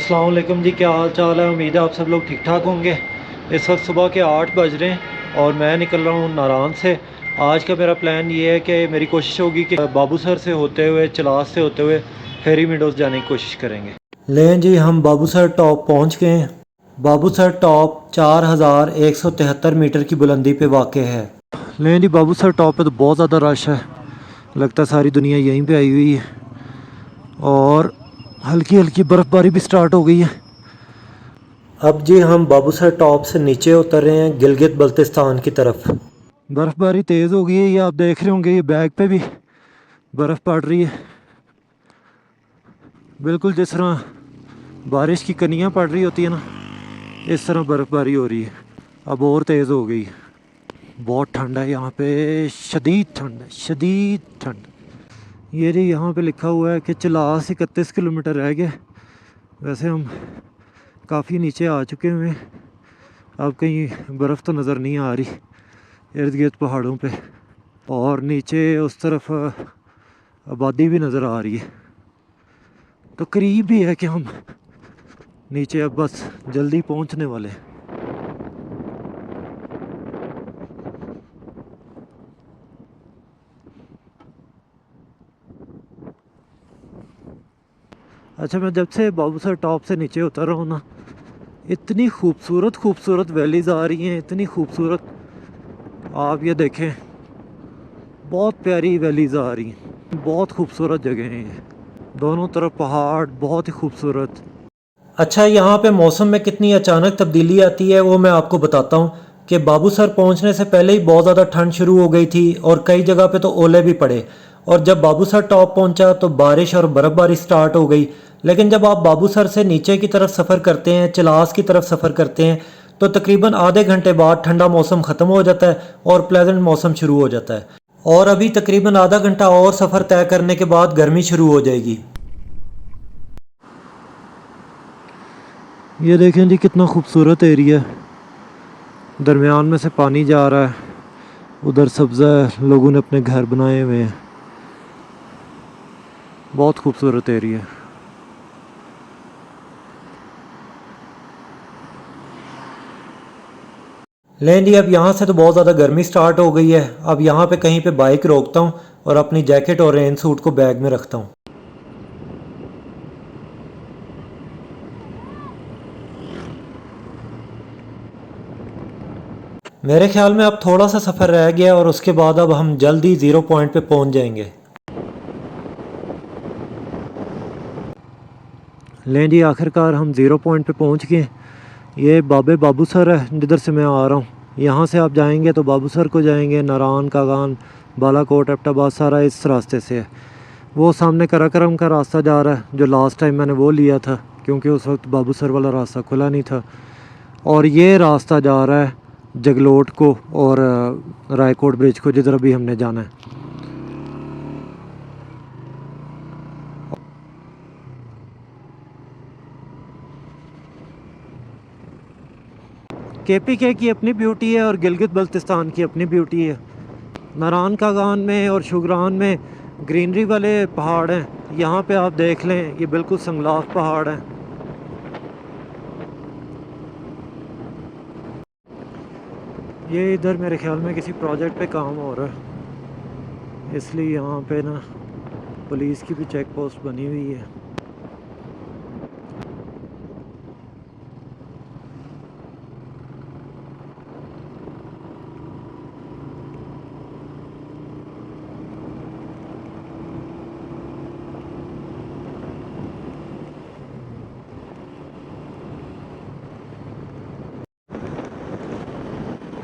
अस्सलाम वालेकुम जी, क्या हाल चाल है। उम्मीद है आप सब लोग ठीक ठाक होंगे। इस वक्त सुबह के 8 बज रहे हैं और मैं निकल रहा हूँ नारान से। आज का मेरा प्लान ये है कि मेरी कोशिश होगी कि बाबू सर से होते हुए, चलास से होते हुए फेरी मीडोज़ जाने की कोशिश करेंगे। लें जी, हम बाबू सर टॉप पहुँच गए हैं। बाबू सर टॉप 4173 मीटर की बुलंदी पे वाक़ है। लें जी, बाबू सर टॉप पे तो बहुत ज़्यादा रश है। लगता है सारी दुनिया यहीं पे आई हुई है और हल्की हल्की बर्फ़बारी भी स्टार्ट हो गई है। अब जी हम बाबूसर टॉप से नीचे उतर रहे हैं गिलगित बल्तिस्तान की तरफ। बर्फ़बारी तेज़ हो गई है, ये आप देख रहे होंगे, ये बैग पे भी बर्फ़ पड़ रही है। बिल्कुल जिस तरह बारिश की कनियाँ पड़ रही होती है ना, इस तरह बर्फ़बारी हो रही है। अब और तेज़ हो गई। बहुत ठंड है यहाँ पे, शदीद ठंड है, शदीद ठंड। ये जी यहाँ पे लिखा हुआ है कि चलास 31 किलोमीटर रह गए। वैसे हम काफ़ी नीचे आ चुके हुए हैं। अब कहीं बर्फ़ तो नज़र नहीं आ रही इर्द गिर्द पहाड़ों पे, और नीचे उस तरफ आबादी भी नज़र आ रही है। तो करीब भी है कि हम नीचे अब बस जल्दी पहुंचने वाले हैं। अच्छा, मैं जब से बाबूसर टॉप से नीचे उतर रहा हूँ ना, इतनी खूबसूरत खूबसूरत वैलीज़ आ रही हैं, इतनी खूबसूरत। आप ये देखें, बहुत प्यारी वैलीज़ आ रही हैं, बहुत खूबसूरत जगह हैं ये। दोनों तरफ पहाड़, बहुत ही खूबसूरत। अच्छा, यहाँ पे मौसम में कितनी अचानक तब्दीली आती है वो मैं आपको बताता हूँ कि बाबूसर पहुँचने से पहले ही बहुत ज़्यादा ठंड शुरू हो गई थी और कई जगह पे तो ओले भी पड़े। और जब बाबूसर टॉप पहुँचा तो बारिश और बर्फ़बारी स्टार्ट हो गई। लेकिन जब आप बाबूसर से नीचे की तरफ सफ़र करते हैं, चलास की तरफ सफ़र करते हैं, तो तकरीबन आधे घंटे बाद ठंडा मौसम ख़त्म हो जाता है और प्लेजेंट मौसम शुरू हो जाता है। और अभी तकरीबन आधा घंटा और सफ़र तय करने के बाद गर्मी शुरू हो जाएगी। ये देखें जी, कितना खूबसूरत एरिया है। दरमियान में से पानी जा रहा है, उधर सब्ज़ा है, लोगों ने अपने घर बनाए हुए हैं। बहुत खूबसूरत एरिया है। लें जी, अब यहाँ से तो बहुत ज़्यादा गर्मी स्टार्ट हो गई है। अब यहाँ पे कहीं पे बाइक रोकता हूँ और अपनी जैकेट और रेन सूट को बैग में रखता हूँ। मेरे ख्याल में अब थोड़ा सा सफ़र रह गया और उसके बाद अब हम जल्दी ज़ीरो पॉइंट पे पहुँच जाएंगे। लें जी, आखिरकार हम ज़ीरो पॉइंट पे पहुँच गए। ये बाबे बाबूसर है जिधर से मैं आ रहा हूँ। यहाँ से आप जाएंगे तो बाबूसर को जाएंगे, नारान, कागान, बालाकोट, एबटाबाद, सारा इस रास्ते से है। वो सामने कराकरम का रास्ता जा रहा है, जो लास्ट टाइम मैंने वो लिया था क्योंकि उस वक्त बाबूसर वाला रास्ता खुला नहीं था। और ये रास्ता जा रहा है जगलोट को और रायकोट ब्रिज को, जिधर अभी हमने जाना है। KPK की अपनी ब्यूटी है और गिलगित बल्तिस्तान की अपनी ब्यूटी है। नारान कागान में और शुगरान में ग्रीनरी वाले पहाड़ हैं। यहाँ पे आप देख लें, ये बिल्कुल संगलाफ पहाड़ हैं। ये इधर मेरे ख्याल में किसी प्रोजेक्ट पे काम हो रहा है, इसलिए यहाँ पे ना पुलिस की भी चेक पोस्ट बनी हुई है।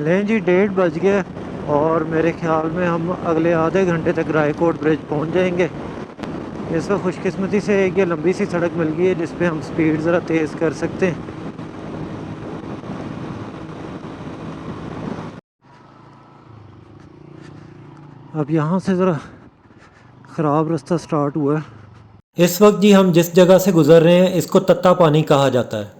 लें जी, 1:30 बज गए और मेरे ख्याल में हम अगले आधे घंटे तक रायकोट ब्रिज पहुँच जाएंगे। इस वक्त खुशकिस्मती से एक ये लंबी सी सड़क मिल गई है जिस पे हम स्पीड ज़रा तेज़ कर सकते हैं। अब यहाँ से ज़रा ख़राब रास्ता स्टार्ट हुआ है। इस वक्त जी हम जिस जगह से गुज़र रहे हैं इसको तत्ता पानी कहा जाता है।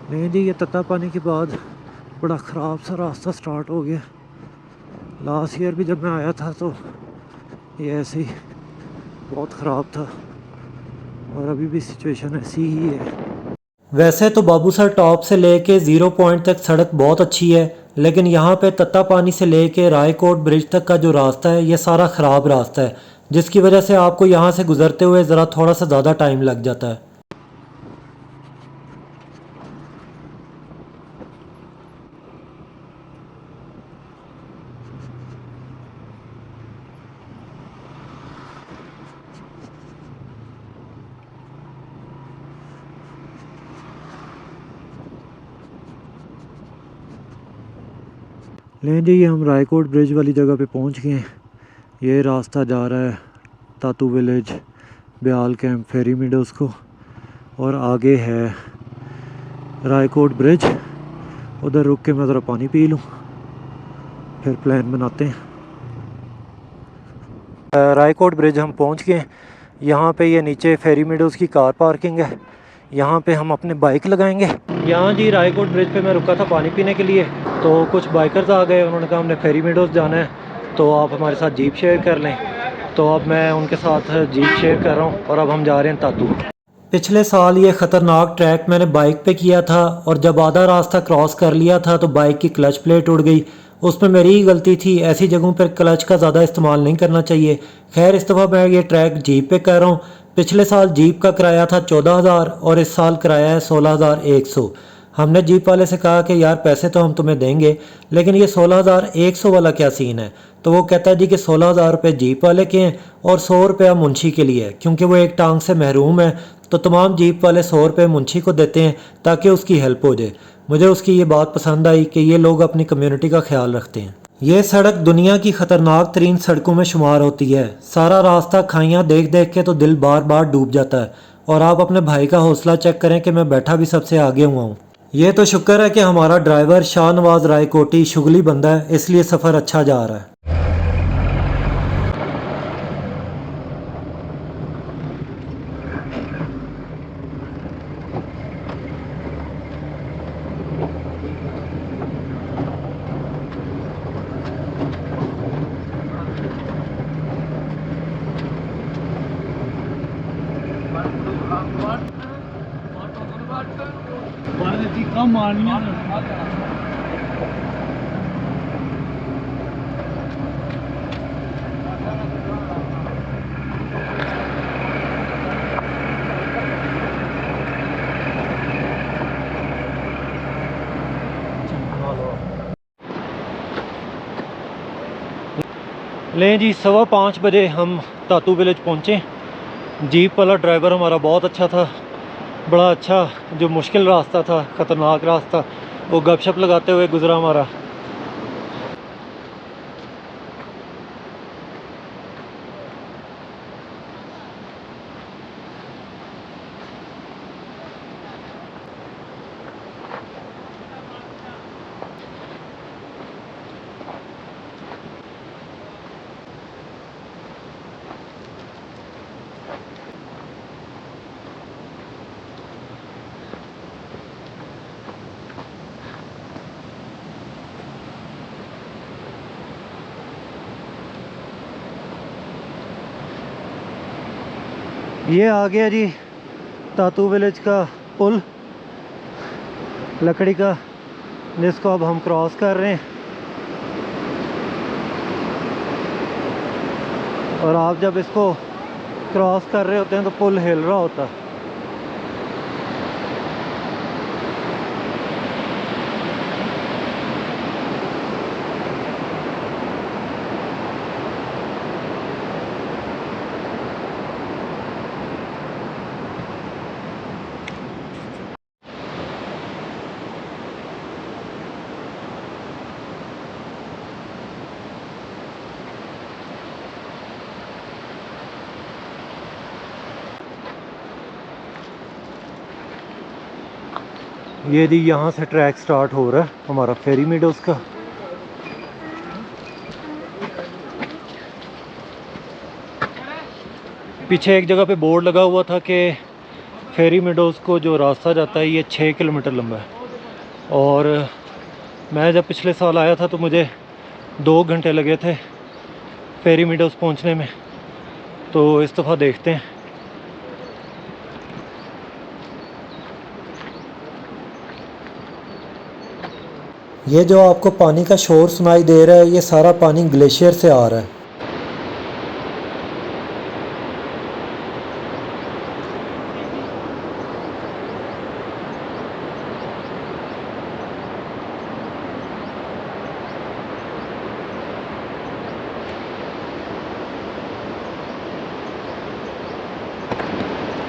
नहीं जी, ये तत्ता पानी के बाद बड़ा ख़राब सा रास्ता स्टार्ट हो गया। लास्ट ईयर भी जब मैं आया था तो ये ऐसे ही बहुत ख़राब था, और अभी भी सिचुएशन ऐसी ही है। वैसे तो बाबूसर टॉप से लेके ज़ीरो पॉइंट तक सड़क बहुत अच्छी है, लेकिन यहाँ पे तत्ता पानी से लेके रायकोट ब्रिज तक का जो रास्ता है ये सारा ख़राब रास्ता है, जिसकी वजह से आपको यहाँ से गुज़रते हुए ज़रा थोड़ा सा ज़्यादा टाइम लग जाता है। लें जी, ये हम रायकोट ब्रिज वाली जगह पे पहुंच गए हैं। ये रास्ता जा रहा है तातू विलेज, ब्याल कैंप, फेरी मीडोज़ को, और आगे है रायकोट ब्रिज। उधर रुक के मैं ज़रा पानी पी लूँ, फिर प्लान बनाते हैं। रायकोट ब्रिज हम पहुंच गए। यहाँ पे ये नीचे फेरी मीडोज़ की कार पार्किंग है, यहाँ पे हम अपने बाइक लगाएंगे। यहाँ जी रायकोट ब्रिज पे मैं रुका था पानी पीने के लिए, तो कुछ बाइकर्स आ गए, उन्होंने कहा हमने फेरी मीडोज़ जाना है तो आप हमारे साथ जीप शेयर कर लें। तो अब मैं उनके साथ जीप शेयर कर रहा हूँ और अब हम जा रहे हैं तातू। पिछले साल ये ख़तरनाक ट्रैक मैंने बाइक पे किया था, और जब आधा रास्ता क्रॉस कर लिया था तो बाइक की क्लच प्लेट उड़ गई। उसमें मेरी ही गलती थी, ऐसी जगहों पर क्लच का ज़्यादा इस्तेमाल नहीं करना चाहिए। खैर इस दफ़ा मैं ये ट्रैक जीप पे कर रहा हूँ। पिछले साल जीप का किराया था 14,000 और इस साल किराया है 16,100। हमने जीप वाले से कहा कि यार पैसे तो हम तुम्हें देंगे, लेकिन ये 16,100 वाला क्या सीन है। तो वो कहता है जी कि 16,000 रुपये जीप वाले के हैं और 100 रुपया मुंशी के लिए है, क्योंकि वो एक टांग से महरूम है। तो तमाम जीप वाले 100 रुपये मुंशी को देते हैं ताकि उसकी हेल्प हो जाए। मुझे उसकी ये बात पसंद आई कि ये लोग अपनी कम्युनिटी का ख्याल रखते हैं। ये सड़क दुनिया की ख़तरनाक तरीन सड़कों में शुमार होती है। सारा रास्ता खाइयाँ देख देख के तो दिल बार बार डूब जाता है। और आप अपने भाई का हौसला चेक करें कि मैं बैठा भी सबसे आगे हुआ हूँ। ये तो शुक्र है कि हमारा ड्राइवर शाहनवाज रायकोटी शुगली बंदा है, इसलिए सफ़र अच्छा जा रहा है। लें जी, 5:15 बजे हम तातू विलेज पहुँचे। जीप वाला ड्राइवर हमारा बहुत अच्छा था, बड़ा अच्छा। जो मुश्किल रास्ता था, ख़तरनाक रास्ता, वो गपशप लगाते हुए गुजरा हमारा। ये आ गया जी तातू विलेज का पुल लकड़ी का, जिसको अब हम क्रॉस कर रहे हैं। और आप जब इसको क्रॉस कर रहे होते हैं तो पुल हिल रहा होता है। ये जी यहाँ से ट्रैक स्टार्ट हो रहा है हमारा फेरी मीडोज़ का। पीछे एक जगह पे बोर्ड लगा हुआ था कि फेरी मीडोज़ को जो रास्ता जाता है ये 6 किलोमीटर लंबा है। और मैं जब पिछले साल आया था तो मुझे 2 घंटे लगे थे फेरी मीडोज़ पहुंचने में। तो इस दफ़ा देखते हैं। ये जो आपको पानी का शोर सुनाई दे रहा है, ये सारा पानी ग्लेशियर से आ रहा है।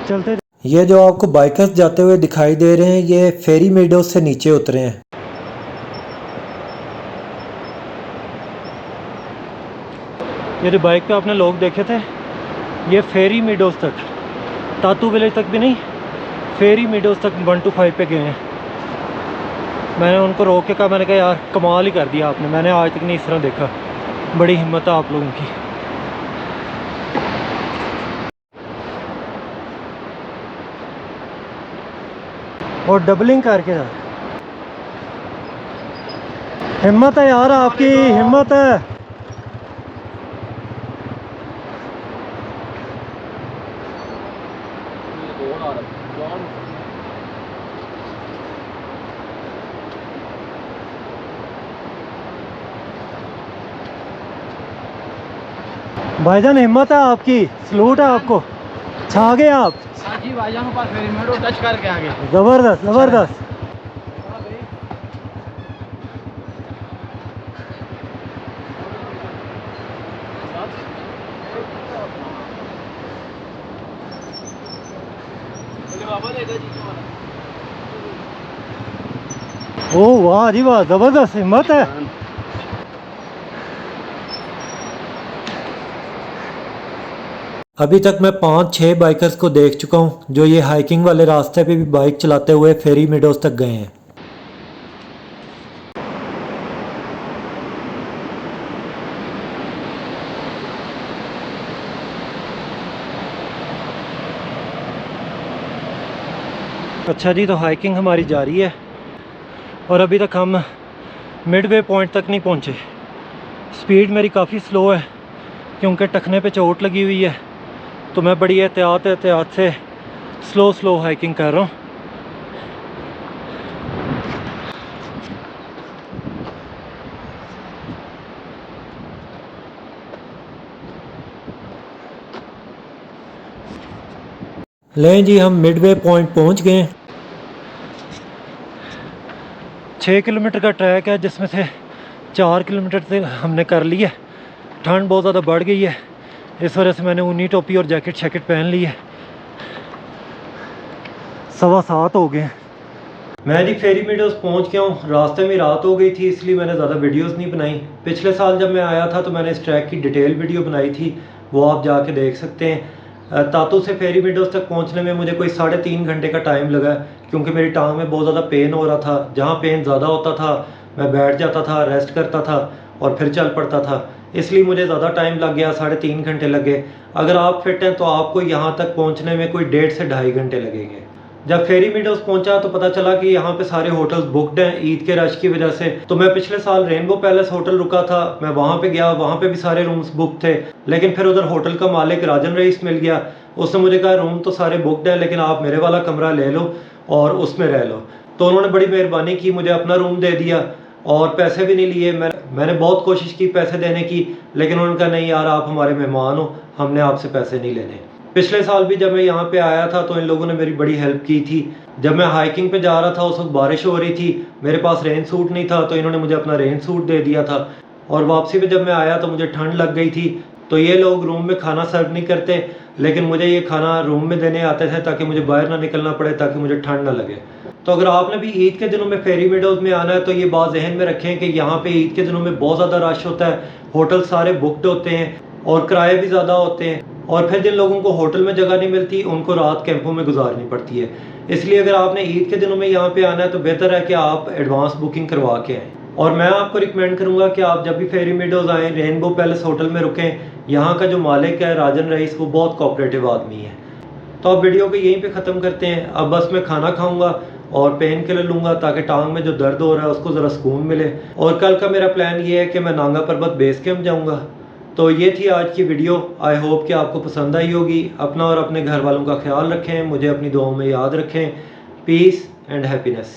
चलते। ये जो आपको बाइकर्स जाते हुए दिखाई दे रहे हैं, ये फेरी मीडोज से नीचे उतरे हैं। ये जो बाइक पे आपने लोग देखे थे, ये फेरी मीडोज़ तक, तातू विलेज तक भी नहीं, फेरी मीडोज़ तक 1 to 5 पे गए हैं। मैंने उनको रोक के कहा, मैंने कहा यार कमाल ही कर दिया आपने, मैंने आज तक नहीं इस तरह देखा, बड़ी हिम्मत है आप लोगों की। और डबलिंग करके यार, हिम्मत है यार आपकी, हिम्मत है। भाईजान हिम्मत है आपकी, सलूट है आपको, छा गए आप। जी भाईजान पास फेरी मेरे टच करके आगे। ज़बरदस्त ज़बरदस्त। ओह वाह जी वाह, ज़बरदस्त हिम्मत है। अभी तक मैं 5-6 बाइकर्स को देख चुका हूँ जो ये हाइकिंग वाले रास्ते पे भी बाइक चलाते हुए फेरी मीडोज तक गए हैं। अच्छा जी, तो हाइकिंग हमारी जारी है और अभी तक हम मिडवे पॉइंट तक नहीं पहुँचे। स्पीड मेरी काफ़ी स्लो है क्योंकि टखने पे चोट लगी हुई है, तो मैं बड़ी एहतियात से स्लो हाइकिंग कर रहा हूँ। लें जी, हम मिडवे पॉइंट पहुँच गए हैं। 6 किलोमीटर का ट्रैक है जिसमें से 4 किलोमीटर से हमने कर लिया। ठंड बहुत ज़्यादा बढ़ गई है, इस वजह से मैंने ऊनी टोपी और जैकेट पहन ली है। 7:15 हो गए। मैं जी फेरी मीडोज़ पहुंच गया हूँ। रास्ते में रात हो गई थी इसलिए मैंने ज़्यादा वीडियोस नहीं बनाई। पिछले साल जब मैं आया था तो मैंने इस ट्रैक की डिटेल वीडियो बनाई थी, वो आप जाके देख सकते हैं। तातू से फेरी मीडोज़ तक पहुंचने में मुझे कोई 3.5 घंटे का टाइम लगा क्योंकि मेरी टांग में बहुत ज़्यादा पेन हो रहा था। जहाँ पेन ज़्यादा होता था मैं बैठ जाता था, रेस्ट करता था और फिर चल पड़ता था, इसलिए मुझे ज़्यादा टाइम लग गया, 3.5 घंटे लगे। अगर आप फिट हैं तो आपको यहाँ तक पहुँचने में कोई 1.5 से 2.5 घंटे लगेंगे। जब फेरी मीडोज़ पहुंचा तो पता चला कि यहाँ पे सारे होटल्स बुकड हैं ईद के रश की वजह से। तो मैं पिछले साल रेनबो पैलेस होटल रुका था, मैं वहाँ पे गया, वहाँ पे भी सारे रूम्स बुक थे। लेकिन फिर उधर होटल का मालिक राजन रईस मिल गया, उसने मुझे कहा रूम तो सारे बुकड हैं लेकिन आप मेरे वाला कमरा ले लो और उसमें रह लो। तो उन्होंने बड़ी मेहरबानी की, मुझे अपना रूम दे दिया और पैसे भी नहीं लिए। मैंने बहुत कोशिश की पैसे देने की, लेकिन उन्होंने कहा नहीं यार आप हमारे मेहमान हो, हमने आपसे पैसे नहीं लेने। पिछले साल भी जब मैं यहाँ पे आया था तो इन लोगों ने मेरी बड़ी हेल्प की थी। जब मैं हाइकिंग पे जा रहा था उस वक्त बारिश हो रही थी, मेरे पास रेन सूट नहीं था तो इन्होंने मुझे अपना रेन सूट दे दिया था। और वापसी पे जब मैं आया तो मुझे ठंड लग गई थी, तो ये लोग रूम में खाना सर्व नहीं करते लेकिन मुझे ये खाना रूम में देने आते थे ताकि मुझे बाहर ना निकलना पड़े, ताकि मुझे ठंड ना लगे। तो अगर आपने भी ईद के दिनों में फेरी मीडोज़ में आना है तो ये बात जहन में रखें कि यहाँ पे ईद के दिनों में बहुत ज़्यादा रश होता है, होटल सारे बुकड होते हैं और किराए भी ज़्यादा होते हैं। और फिर जिन लोगों को होटल में जगह नहीं मिलती उनको रात कैंपों में गुजारनी पड़ती है। इसलिए अगर आपने ईद के दिनों में यहाँ पे आना है तो बेहतर है कि आप एडवांस बुकिंग करवा के आएँ। और मैं आपको रिकमेंड करूँगा कि आप जब भी फेरी मीडोज़ आएँ रेनबो पैलेस होटल में रुकें। यहाँ का जो मालिक है राजन रईस, वो बहुत कोऑपरेटिव आदमी है। तो अब वीडियो को यहीं पे ख़त्म करते हैं। अब बस मैं खाना खाऊंगा और पेन किलर लूँगा ताकि टांग में जो दर्द हो रहा है उसको ज़रा सुकून मिले। और कल का मेरा प्लान ये है कि मैं नांगा पर्वत बेस कैंप जाऊँगा। तो ये थी आज की वीडियो। आई होप कि आपको पसंद आई होगी। अपना और अपने घर वालों का ख्याल रखें, मुझे अपनी दुआओं में याद रखें। Peace and happiness.